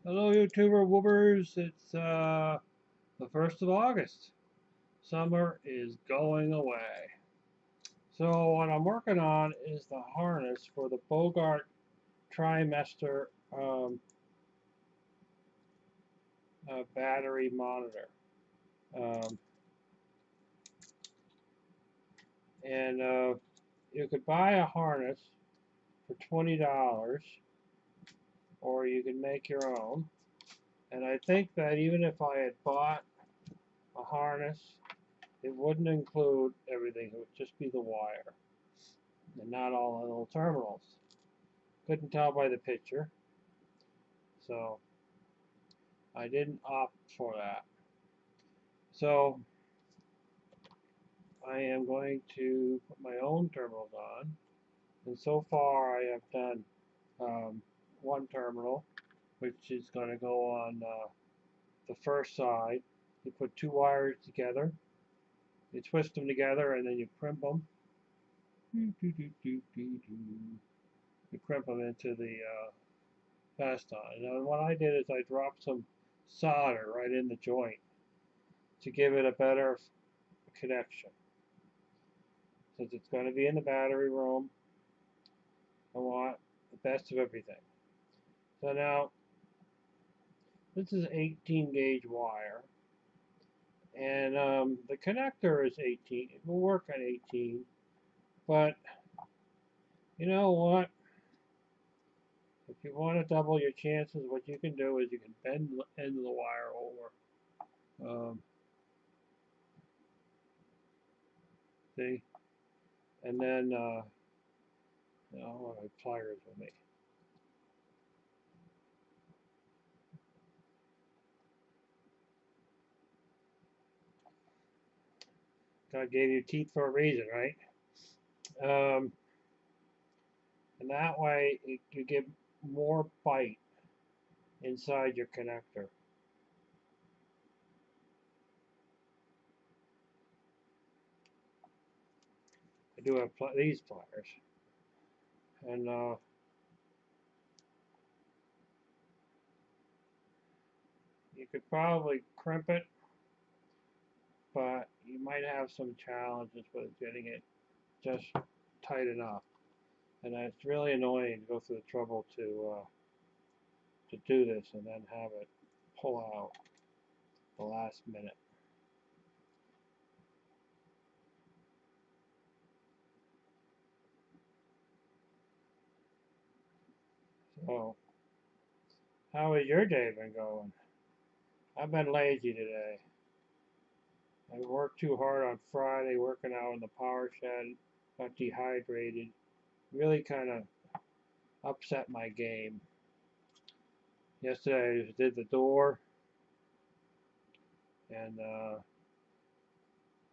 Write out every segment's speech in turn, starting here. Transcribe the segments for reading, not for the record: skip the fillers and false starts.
Hello, YouTuber woobers. It's the 1st of August. Summer is going away. So what I'm working on is the harness for the Bogart trimester battery monitor. Um, and you could buy a harness for $20 or you can make your own. And I think that even if I had bought a harness, it wouldn't include everything. It would just be the wire and not all the little terminals. Couldn't tell by the picture, so I didn't opt for that. So I am going to put my own terminals on, and so far I have done one terminal, which is going to go on the first side. You put two wires together, you twist them together, and then you crimp them. You crimp them into the fasten. And what I did is I dropped some solder right in the joint to give it a better connection. Since it's going to be in the battery room, I want the best of everything. So now, this is 18 gauge wire, and the connector is 18. It will work on 18, but you know what? If you want to double your chances, what you can do is you can bend the end of the wire over. See? And then, I don't have my pliers with me. God gave you teeth for a reason, right? Um, and that way you get more bite inside your connector. I do have these pliers, and you could probably crimp it, but you might have some challenges with getting it just tight enough, and it's really annoying to go through the trouble to do this and then have it pull out the last minute. So, how has your day been going? I've been lazy today. I worked too hard on Friday working out in the power shed, got dehydrated, really kind of upset my game. Yesterday I just did the door, and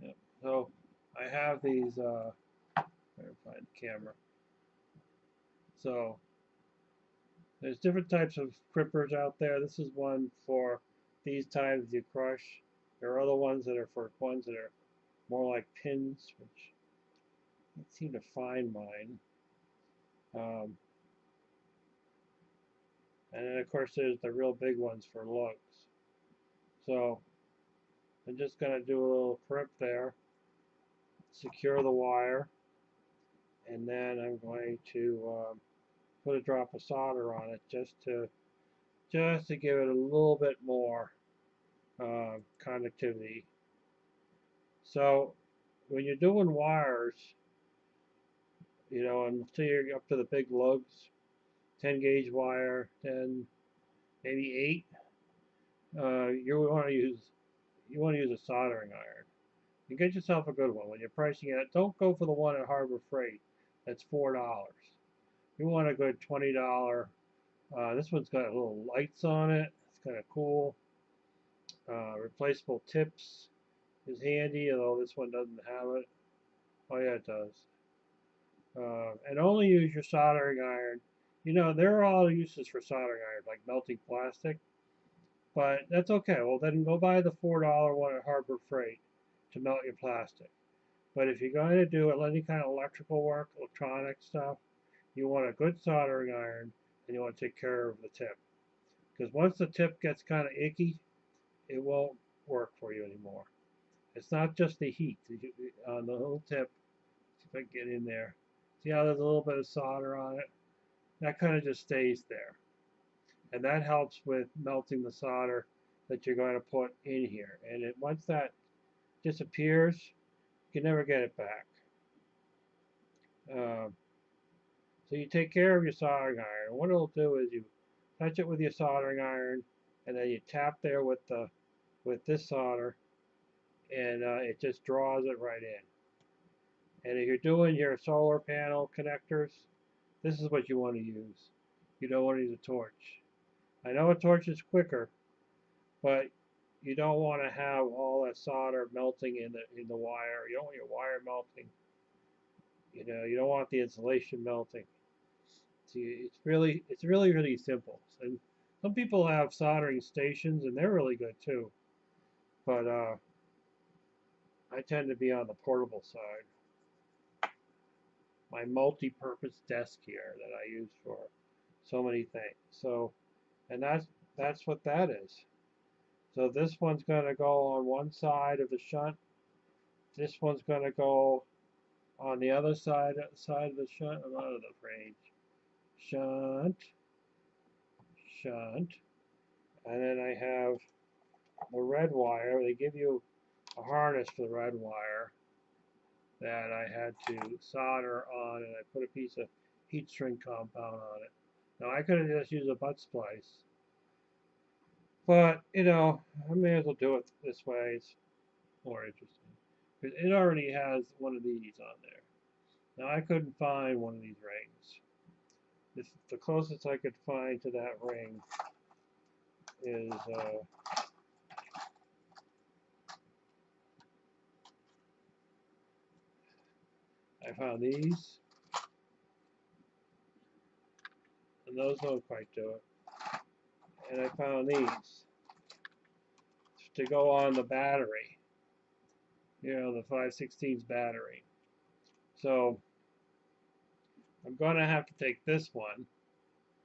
yeah. So I have these, better find the camera. So there's different types of crimpers out there. This is one for these types you crush. There are other ones that are for ones that are more like pins, which I can't seem to find mine. Um, and then of course there's the real big ones for lugs. So I'm just going to do a little crimp there, secure the wire, and then I'm going to put a drop of solder on it just to give it a little bit more conductivity. So when you're doing wires, until you're up to the big lugs, 10 gauge wire, 10, maybe 8, you want to use a soldering iron. You get yourself a good one. When you're pricing it, don't go for the one at Harbor Freight. That's $4. You want a good $20. This one's got little lights on it. It's kind of cool. Replaceable tips is handy, although this one doesn't have it. Oh yeah, it does. And only use your soldering iron. There are all uses for soldering iron, like melting plastic, but that's okay. Well, then go buy the $4 one at Harbor Freight to melt your plastic. But if you're going to do any kind of electrical work, electronic stuff, you want a good soldering iron, and you want to take care of the tip. Because once the tip gets kind of icky, it won't work for you anymore. It's not just the heat on the little tip. See if I can get in there. See how there's a little bit of solder on it? That kind of just stays there. And that helps with melting the solder that you're going to put in here. And once that disappears, you can never get it back. Um, so you take care of your soldering iron. What it'll do is you touch it with your soldering iron, and then you tap there with this solder, and it just draws it right in. And if you're doing your solar panel connectors, this is what you want to use. You don't want to use a torch. I know a torch is quicker, but you don't want to have all that solder melting in the wire. You don't want your wire melting. You don't want the insulation melting. See, it's really simple. And some people have soldering stations, and they're really good too. But I tend to be on the portable side. My multi-purpose desk here that I use for so many things. So, and that's what that is. So this one's going to go on one side of the shunt. This one's going to go on the other side of the shunt. I'm out of the range. Shunt, shunt, and then I have the red wire. They give you a harness for the red wire that I had to solder on, and I put a piece of heat shrink compound on it. Now I could have just used a butt splice, but I may as well do it this way. It's more interesting because it already has one of these on there. Now I couldn't find one of these rings. The closest I could find to that ring is I found these, and those don't quite do it. And I found these to go on the battery, the 5/16 battery. So I'm going to have to take this one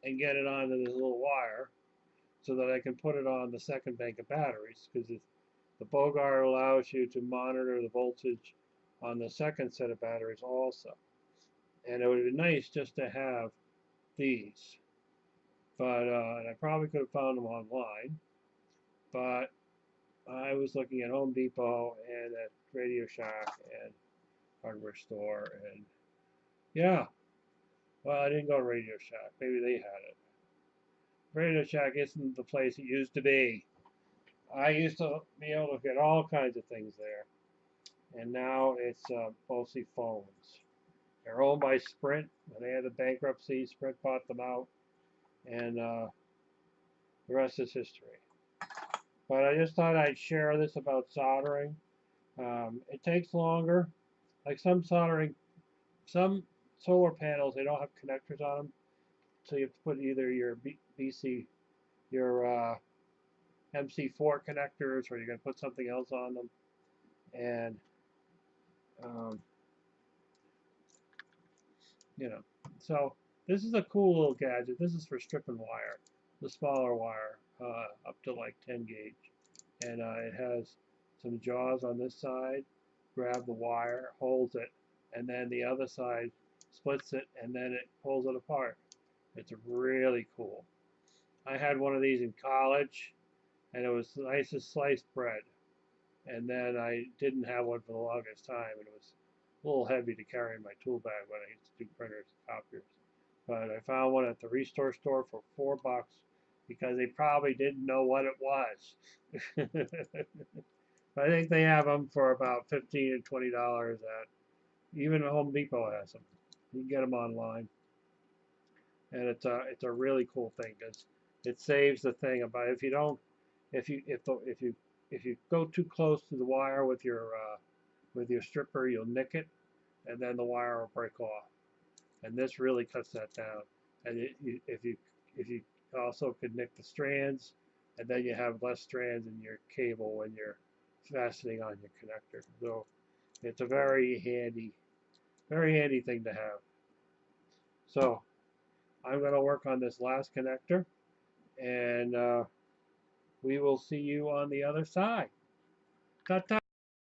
and get it onto this little wire so that I can put it on the second bank of batteries, because the Bogart allows you to monitor the voltage on the second set of batteries also. And it would be nice just to have these. But and I probably could have found them online, but I was looking at Home Depot and at Radio Shack and hardware store, and yeah, well, I didn't go to Radio Shack. Maybe they had it. Radio Shack isn't the place it used to be. I used to be able to get all kinds of things there, and now it's mostly phones. They're owned by Sprint. When they had the bankruptcy, Sprint bought them out, and the rest is history. But I just thought I'd share this about soldering. It takes longer. Like some solar panels, they don't have connectors on them, so you have to put either your your MC4 connectors, or you're going to put something else on them. And um, so this is a cool little gadget. This is for stripping wire, the smaller wire, up to like 10 gauge, and it has some jaws on this side. Grab the wire, holds it, and then the other side splits it, and then it pulls it apart. It's really cool. I had one of these in college, and it was nice as sliced bread. And then I didn't have one for the longest time, and it was a little heavy to carry in my tool bag when I used to do printers and copiers. But I found one at the Restore store for $4 because they probably didn't know what it was. I think they have them for about $15 and $20 at even Home Depot has them. You can get them online, and it's a really cool thing because it saves the thing about if you go too close to the wire with your stripper, you'll nick it, and then the wire will break off. And this really cuts that down. And if you also could nick the strands, and then you have less strands in your cable when you're fastening on your connector. So it's a very handy thing to have. So I'm going to work on this last connector, and we will see you on the other side. Ta-ta.